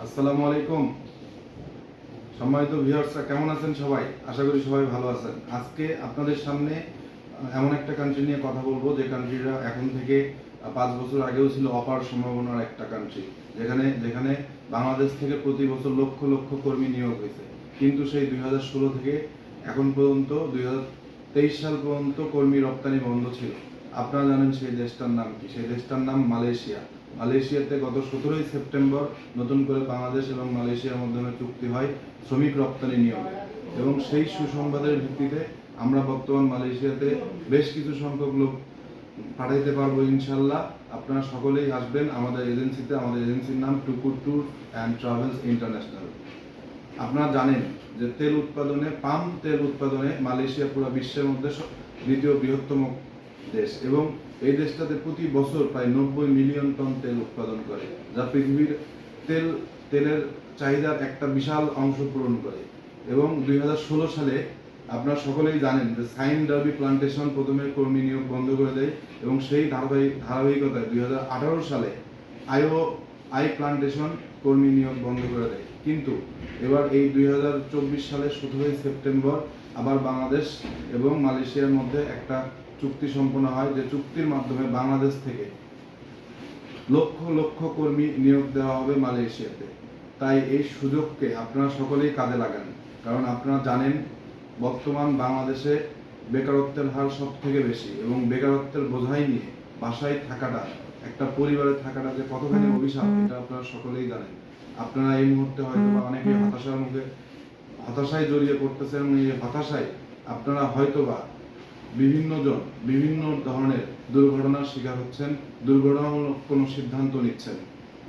আসসালামু আলাইকুম। সম্মানিত ভিউয়ার্সরা, কেমন আছেন সবাই? আশা করি সবাই ভালো আছেন। আজকে আপনাদের সামনে এমন একটা কান্ট্রি নিয়ে কথা বলবো যে কান্ট্রিটা এখন থেকে 5 বছর আগেও ছিল অপার সম্ভাবনার একটা কান্ট্রি, যেখানে যেখানে বাংলাদেশ থেকে প্রতি বছর লক্ষ লক্ষ কর্মী নিয়োগ হয়েছে। কিন্তু সেই 2016 থেকে এখন পর্যন্ত 2023 সাল পর্যন্ত কর্মী রপ্তানি বন্ধ ছিল। আপনারা জানেন সেই দেশটার নাম কি? সেই দেশটার নাম মালয়েশিয়া। মালয়েশিয়াতে গত 17ই সেপ্টেম্বর নতুন করে বাংলাদেশ এবং মালয়েশিয়ার মাধ্যমে চুক্তি হয় শ্রমিক রপ্তানি নিয়মে, এবং সেই সুসংবাদের ভিত্তিতে আমরা বর্তমান মালয়েশিয়াতে বেশ কিছু সংখ্যক লোক পাঠাইতে পারবো ইনশাল্লাহ। আপনারা সকলেই আসবেন আমাদের এজেন্সিতে। আমাদের এজেন্সির নাম টুকুর ট্যুর অ্যান্ড ট্রাভেলস ইন্টারন্যাশনাল। আপনারা জানেন যে পাম তেল উৎপাদনে মালয়েশিয়া পুরো বিশ্বের মধ্যে দ্বিতীয় বৃহত্তম দেশ, এবং এই দেশটাতে প্রতি বছর প্রায় 90 মিলিয়ন টন তেল উৎপাদন করে, যা পৃথিবীর তেলের চাহিদার একটা বিশাল অংশ পূরণ করে। এবং 2016 সালে আপনারা সকলেই জানেন যে সাইন ডার্বি প্লান্টেশন প্রথমে কর্মী নিয়োগ বন্ধ করে দেয়, এবং সেই ধারাবাহিকতায় 2018 সালে আই প্লান্টেশন কর্মী নিয়োগ বন্ধ করে দেয়। কিন্তু এবার এই 2024 সালের 17ই সেপ্টেম্বর আবার বাংলাদেশ এবং মালয়েশিয়ার মধ্যে একটা চুক্তি সম্পন্ন হয়, যে চুক্তির মাধ্যমে বাংলাদেশ থেকে লক্ষ লক্ষ কর্মী নিয়োগ দেওয়া হবে মালয়েশিয়াতে। তাই এই সুযোগকে আপনারা সকলেই কাজে লাগান, কারণ আপনারা জানেন বর্তমান বাংলাদেশে বেকারত্বের হার সব থেকে বেশি, এবং বেকারত্বের বোঝাই নিয়ে বাসায় থাকাটা, একটা পরিবারে থাকাটা যে কতখানি অভিশাপ, এটা আপনারা সকলেই জানেন। আপনারা এই মুহূর্তে হয়তো অনেকেই হতাশায় জড়িয়ে পড়তেছেন, এবং এই হতাশায় আপনারা হয়তোবা বিভিন্ন ধরনের দুর্ঘটনার শিকার হচ্ছেন, দুর্ঘটনামূলক কোনো সিদ্ধান্ত নিচ্ছেন।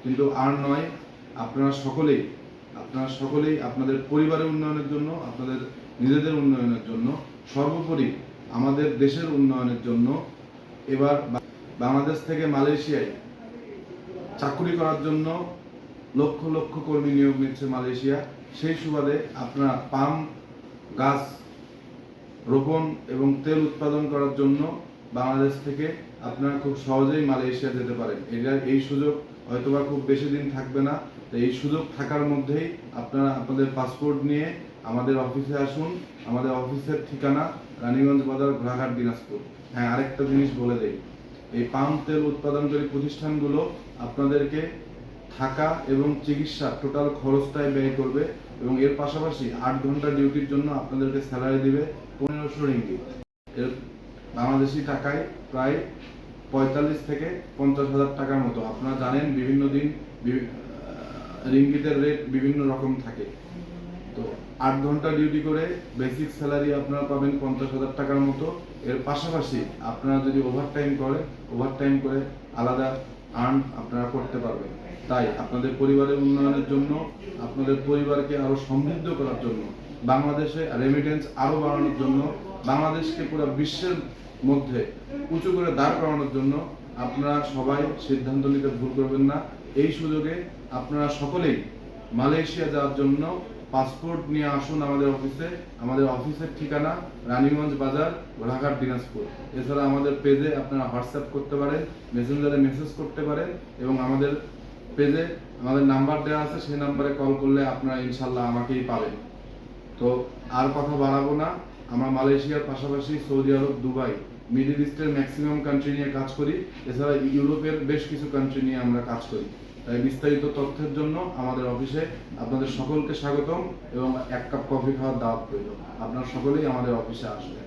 কিন্তু আর নয়, আপনারা সকলেই আপনাদের পরিবারের উন্নয়নের জন্য, আপনাদের নিজেদের উন্নয়নের জন্য, সর্বোপরি আমাদের দেশের উন্নয়নের জন্য এবার বাংলাদেশ থেকে মালয়েশিয়ায় চাকরি করার জন্য লক্ষ লক্ষ কর্মী নিয়োগ নিচ্ছে মালয়েশিয়া। সেই সুবাদে আপনারা পাম গাছ রোপণ এবং তেল উৎপাদন করার জন্য বাংলাদেশ থেকে আপনারা খুব সহজেই মালয়েশিয়া যেতে পারেন। এই সুযোগ হয়তোবা খুব বেশি দিন থাকবে না। তো এই সুযোগ থাকার মধ্যেই আপনারা আপনাদের পাসপোর্ট নিয়ে আমাদের অফিসে আসুন। আমাদের অফিসের ঠিকানা রানীগঞ্জ বাজার, ঘোড়াঘাট, দিনাজপুর। হ্যাঁ, আরেকটা জিনিস বলে দেই, এই পাম তেল উৎপাদনকারী প্রতিষ্ঠানগুলো আপনাদেরকে থাকা এবং চিকিৎসা টোটাল খরচটাই ব্যয় করবে, এবং এর পাশাপাশি 8 ঘন্টা ডিউটির জন্য আপনাদেরকে স্যালারি দিবে 1500 রিঙ্গিত। এর বাংলাদেশি টাকায় প্রায় 45 থেকে 50,000 টাকার মতো। আপনারা জানেন বিভিন্ন দিন রিঙ্গিতের রেট বিভিন্ন রকম থাকে। তো 8 ঘন্টা ডিউটি করে বেসিক স্যালারি আপনারা পাবেন 50,000 টাকার মতো। এর পাশাপাশি আপনারা যদি ওভারটাইম করে আলাদা আর্ন আপনারা করতে পারবেন। তাই আপনাদের পরিবারের উন্নয়নের জন্য, আপনাদের পরিবারকে আরো সমৃদ্ধ করার জন্য, বাংলাদেশে রেমিটেন্স আরো বাড়ানোর জন্য, বাংলাদেশকে পুরো বিশ্বের মধ্যে উঁচু করে দাঁড় করানোর জন্য আপনারা সবাই সিদ্ধান্ত নিতে ভুল করবেন না। এই সুযোগে আপনারা সকলেই মালয়েশিয়া যাওয়ার জন্য পাসপোর্ট নিয়ে আসুন আমাদের অফিসে। আমাদের অফিসের ঠিকানা রানীগঞ্জ বাজার, ঘোড়াঘাট, দিনাজপুর। এছাড়া আমাদের পেজে আপনারা হোয়াটসঅ্যাপ করতে পারেন, মেসেঞ্জারে মেসেজ করতে পারেন, এবং আমাদের পেজে আমাদের নাম্বার দেওয়া আছে, সেই নাম্বারে কল করলে আপনারা ইনশাল্লাহ আমাকেই পাবেন। তো আর কথা বাড়াবো না। আমরা মালয়েশিয়ার পাশাপাশি সৌদি আরব, দুবাই, মিডল ইস্টের ম্যাক্সিমাম কান্ট্রি নিয়ে কাজ করি। এছাড়া ইউরোপের বেশ কিছু কান্ট্রি নিয়ে আমরা কাজ করি। তাই বিস্তারিত তথ্যের জন্য আমাদের অফিসে আপনাদের সকলকে স্বাগতম, এবং 1 কাপ কফি খাওয়ার দাওয়াত রইল। আপনারা সকলেই আমাদের অফিসে আসবেন।